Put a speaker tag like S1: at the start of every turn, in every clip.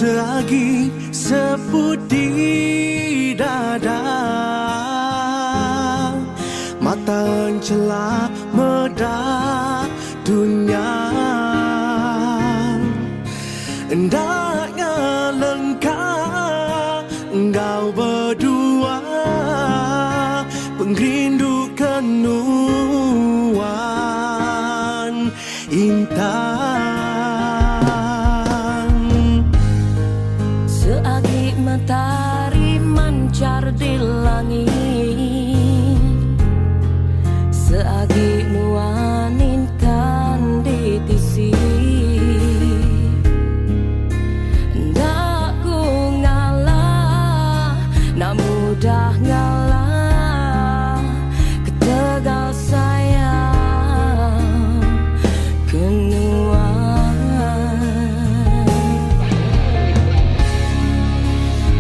S1: Selagi seputih dada, mata encela medah dunia. Hendaknya lengkap engkau berdua, pengrindu kenuan intan.
S2: Seagi matahari mancar di langit, seagi nuan intan di tisi. Ndak ku ngalah, nak mudah ngalah, ketegal sayang kenuan.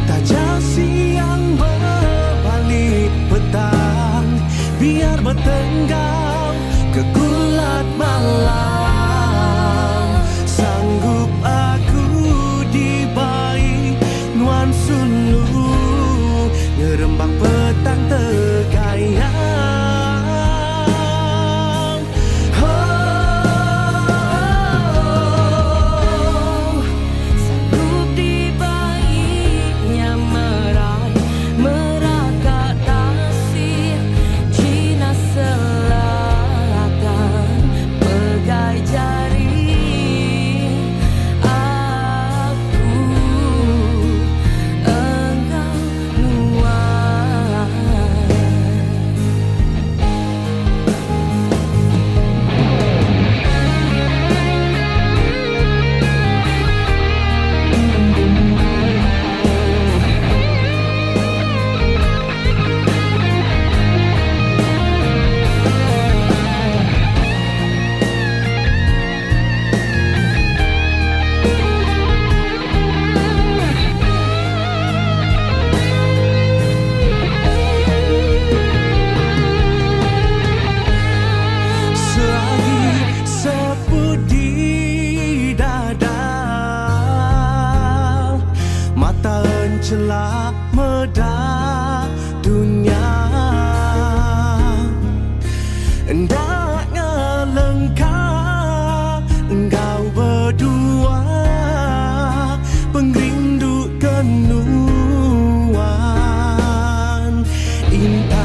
S1: Tajam siang berbalik petang, biar bertenggang ke kulat malam. Sanggup aku dibaik nuan sulu, ngerembak petang tergayang.
S2: Sanggup dibaiknya meraih merakat tasir Cina Selatan, pegai jari aku engkau nuan.
S1: Selagi seputih dada, mata encela medah dunia. Hendaknya lengkap engkau berdua, pengrindu kenuan intan.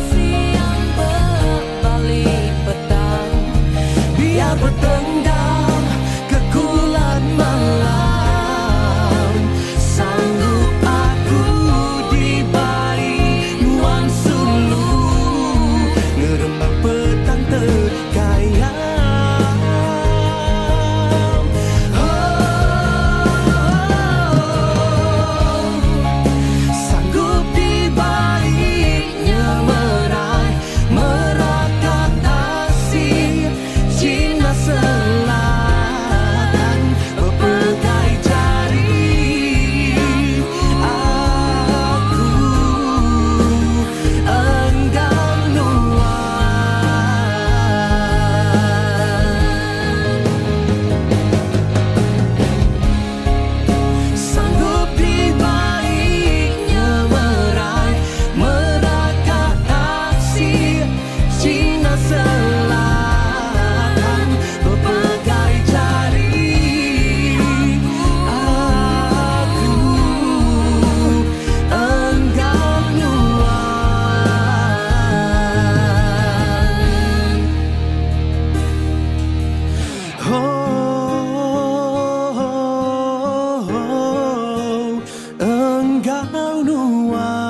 S2: Siang berbalik petang,
S1: Biar bertenggang ke kulat malam. Sanggup aku dibaik nuan sulu, ngerembak petang tergayang. Sanggup dibaiknya meraih merakat tasir Cina Selatan, berpegai jari aku engkau nuan. Sanggup dibaiknya meraih merakat tasir Cina Selatan, berpegai jari aku engkau nuan. Engkau nuan.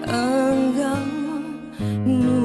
S2: engkau nuan.